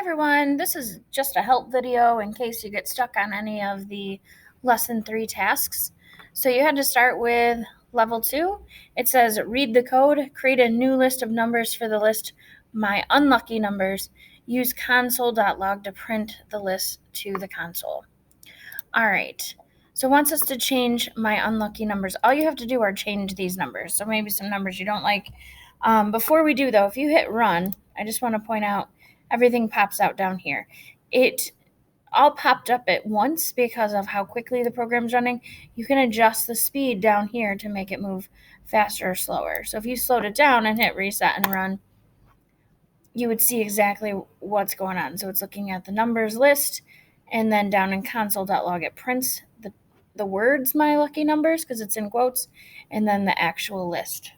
everyone, this is just a help video in case you get stuck on any of the lesson 3 tasks. So you had to start with level 2. It says read the code, create a new list of numbers for the list my unlucky numbers, use console.log to print the list to the console. All right, so it wants us to change my unlucky numbers. All you have to do are change these numbers, so maybe some numbers you don't like. Before we do though, if you hit run, I just want to point out everything pops out down here. It all popped up at once because of how quickly the program's running. You can adjust the speed down here to make it move faster or slower. So if you slowed it down and hit reset and run, you would see exactly what's going on. So it's looking at the numbers list, and then down in console.log it prints the words my lucky numbers because it's in quotes, and then the actual list,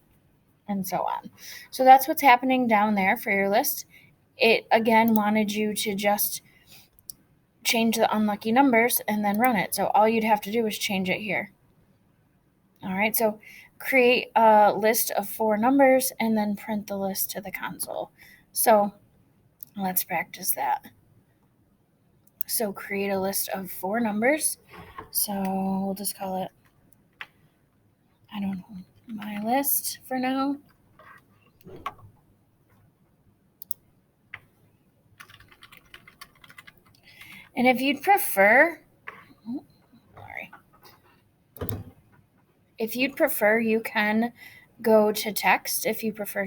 and so on. So that's what's happening down there for your list. It again wanted you to just change the unlucky numbers and then run it. So all you'd have to do is change it here. All right, so create a list of 4 numbers and then print the list to the console. So let's practice that. So create a list of 4 numbers. So we'll just call it, I don't know, my list for now. And if you'd prefer, you can go to text if you prefer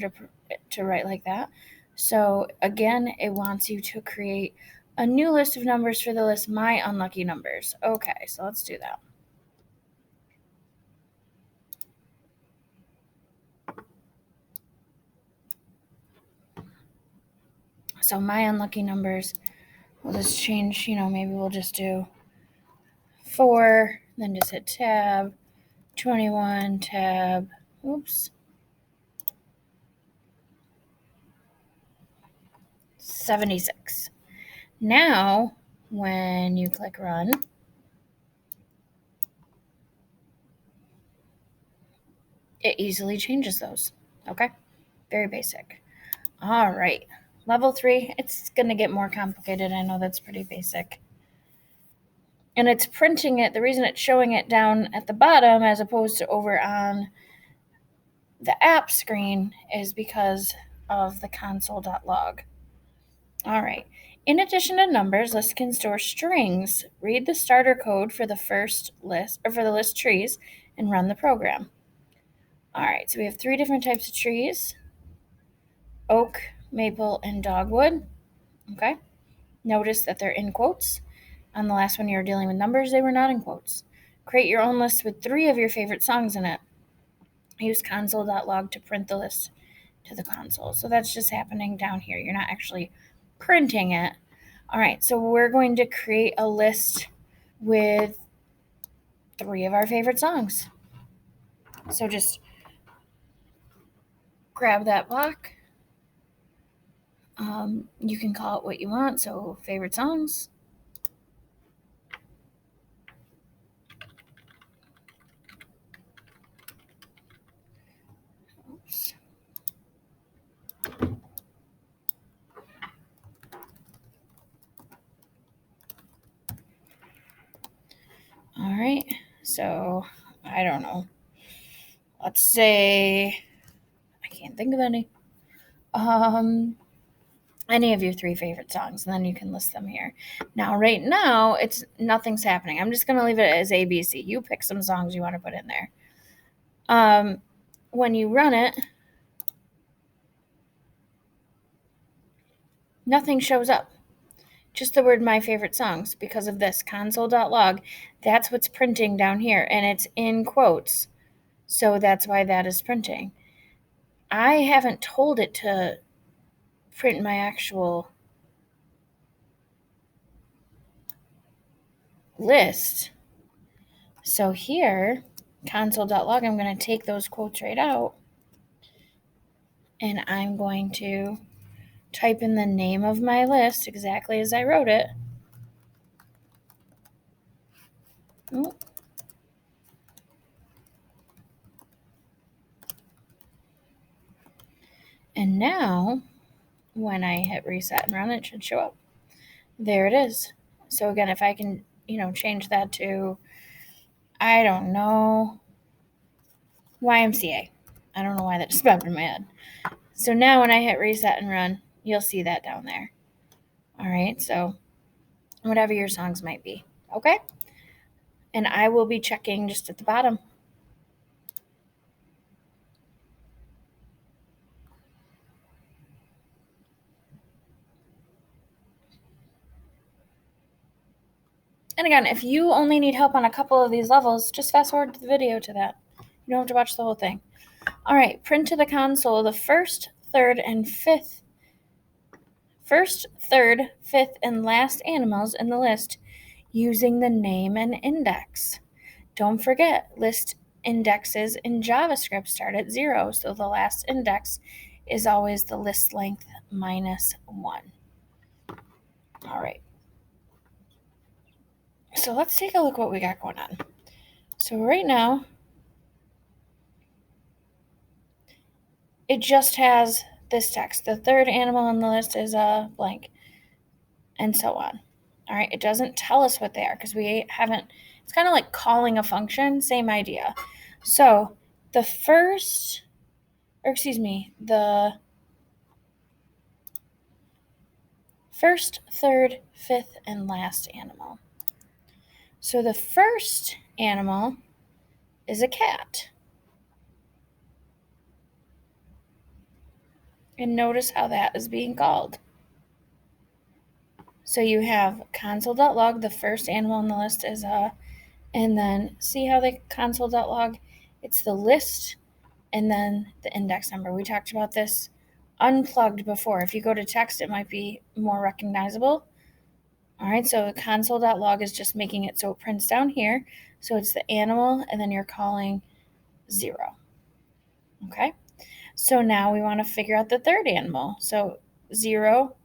to write like that. So again, it wants you to create a new list of numbers for the list my unlucky numbers. Okay, so let's do that. So my unlucky numbers, we'll just change, maybe we'll just do 4, then just hit tab, 21, tab, 76. Now, when you click run, it easily changes those. Okay, very basic. All right, level 3, it's going to get more complicated. I know that's pretty basic. And it's printing it, the reason it's showing it down at the bottom as opposed to over on the app screen is because of the console.log. All right, in addition to numbers, lists can store strings. Read the starter code for the first list, or for the list trees, and run the program. All right, so we have 3 different types of trees: oak, maple, and dogwood. Okay, notice that they're in quotes. On the last one you were dealing with numbers, they were not in quotes. Create your own list with 3 of your favorite songs in it. Use console.log to print the list to the console. So that's just happening down here. You're not actually printing it. All right, so we're going to create a list with 3 of our favorite songs. So just grab that block. You can call it what you want, so favorite songs. Oops. All right, so I don't know. Let's say, I can't think of any. Any of your 3 favorite songs, and then you can list them here. Now, right now, nothing's happening. I'm just going to leave it as ABC. You pick some songs you want to put in there. When you run it, nothing shows up. Just the word my favorite songs because of this console.log. That's what's printing down here, and it's in quotes. So that's why that is printing. I haven't told it to print my actual list. So here, console.log, I'm going to take those quotes right out, and I'm going to type in the name of my list exactly as I wrote it. And now, when I hit reset and run, it should show up. There it is. So again, if I can, change that to, I don't know, YMCA. I don't know why that just popped in my head. So now when I hit reset and run, you'll see that down there. All right, so whatever your songs might be, okay? And I will be checking just at the bottom. And again, if you only need help on a couple of these levels, just fast forward the video to that. You don't have to watch the whole thing. All right, print to the console the first, third, and last animals in the list using the name and index. Don't forget, list indexes in JavaScript start at 0, so the last index is always the list length minus 1. All right. So let's take a look what we got going on. So right now, it just has this text. The third animal on the list is a blank, and so on. All right, it doesn't tell us what they are because we haven't, it's kind of like calling a function, same idea. So the first, the first, third, fifth, and last animal. So the first animal is a cat. And notice how that is being called. So you have console.log, the first animal on the list is a, and then see how the console.log, it's the list and then the index number. We talked about this unplugged before. If you go to text, it might be more recognizable. All right, so console.log is just making it so it prints down here. So it's the animal, and then you're calling 0. Okay, so now we want to figure out the third animal. So 0,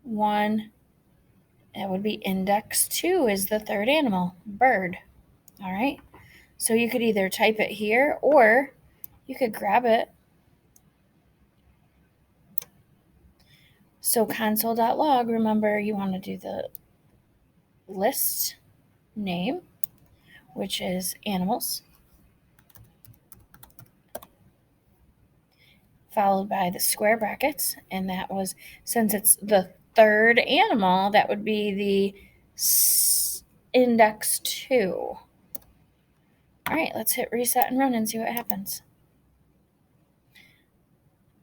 1, that would be index 2 is the third animal, bird. All right, so you could either type it here or you could grab it. So console.log, remember you want to do the list name, which is animals, followed by the square brackets, and that was, since it's the third animal, that would be the index 2. All right, let's hit reset and run and see what happens.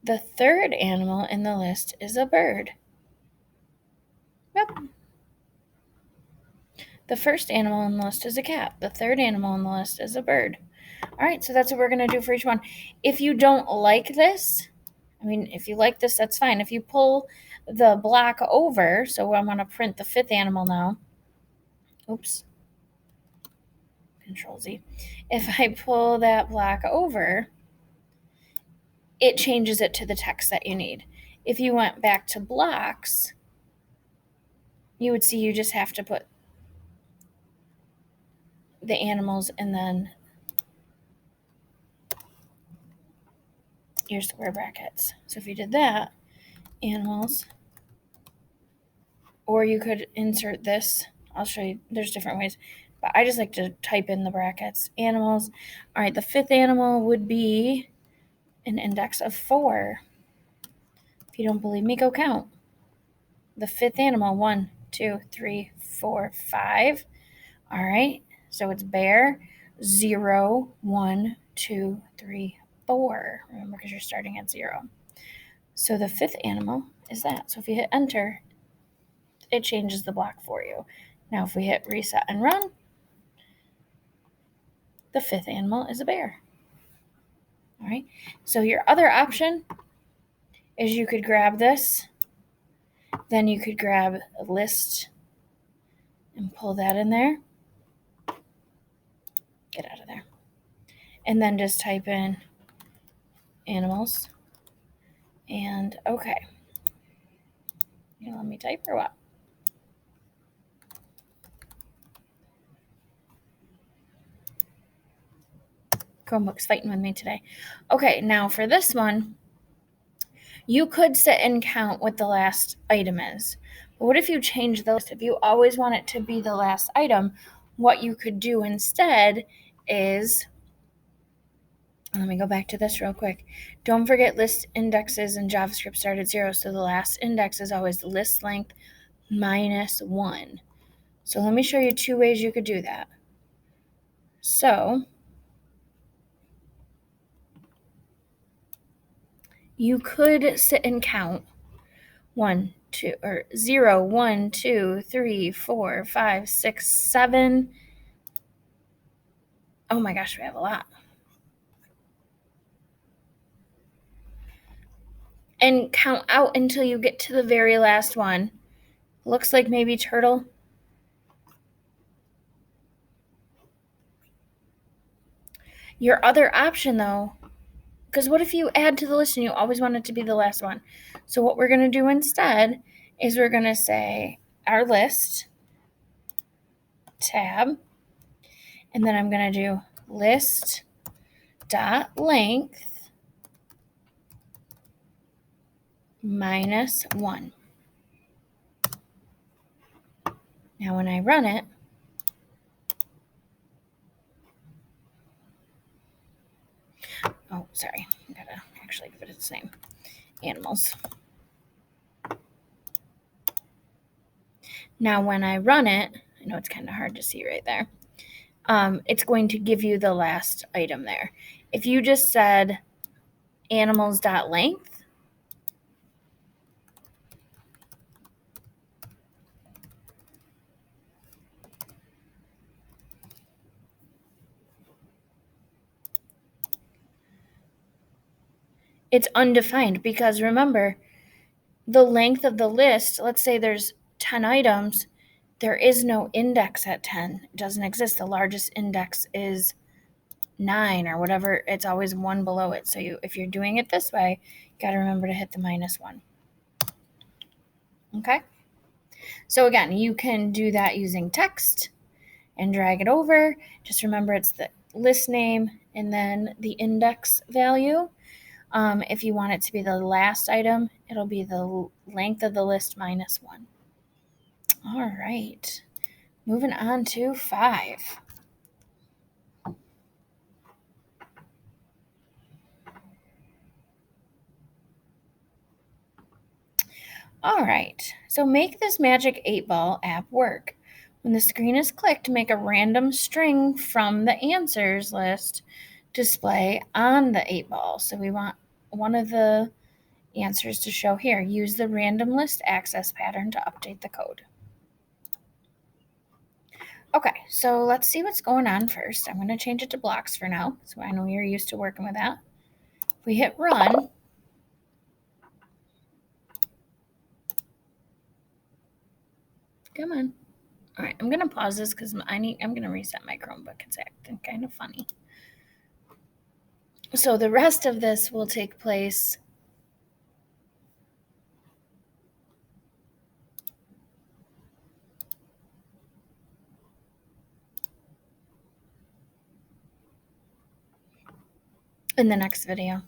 The third animal in the list is a bird. Yep. The first animal on the list is a cat. The third animal on the list is a bird. All right, so that's what we're going to do for each one. If you don't like this, if you like this, that's fine. If you pull the block over, so I'm going to print the fifth animal now. Oops. Control Z. If I pull that block over, it changes it to the text that you need. If you went back to blocks, you would see you just have to put the animals and then your square brackets. So if you did that, animals, or you could insert this. I'll show you, there's different ways, but I just like to type in the brackets, animals. All right, the fifth animal would be an index of 4. If you don't believe me, go count. The fifth animal, 1, 2, 3, 4, 5. All right, so it's bear, 0, 1, 2, 3, 4. Remember, because you're starting at 0. So the fifth animal is that. So if you hit enter, it changes the block for you. Now if we hit reset and run, the fifth animal is a bear. All right, so your other option is you could grab this, then you could grab a list and pull that in there. Get out of there. And then just type in animals and okay. You let me type or what? Chromebook's fighting with me today. Okay, now for this one, You could sit and count what the last item is. But what if you change the list? If you always want it to be the last item, what you could do instead is, let me go back to this real quick. Don't forget list indexes in JavaScript start at 0, so the last index is always the list length minus 1. So let me show you 2 ways you could do that. So you could sit and count 1, 2, or 0, 1, 2, 3, 4, 5, 6, 7. Oh my gosh, we have a lot. And count out until you get to the very last one. Looks like maybe turtle. Your other option though, because what if you add to the list and you always want it to be the last one? So what we're going to do instead is we're going to say our list tab, and then I'm going to do list dot length minus 1. Now when I run it, oh, sorry, I gotta actually give it its name, animals. Now when I run it, I know it's kind of hard to see right there, it's going to give you the last item there. If you just said animals.length, it's undefined because remember, the length of the list, let's say there's 10 items, there is no index at 10. It doesn't exist. The largest index is 9 or whatever. It's always 1 below it. So if you're doing it this way, you got to remember to hit the minus 1. Okay? So again, you can do that using text and drag it over. Just remember it's the list name and then the index value. If you want it to be the last item, it'll be the length of the list minus 1. All right, moving on to 5. All right, so make this magic 8-ball app work. When the screen is clicked, make a random string from the answers list display on the 8-ball. So we want one of the answers to show here. Use the random list access pattern to update the code. Okay, so let's see what's going on first. I'm going to change it to blocks for now, so I know you're used to working with that. If we hit run, come on. All right, I'm going to pause this because I'm going to reset my Chromebook. It's acting kind of funny. So the rest of this will take place in the next video.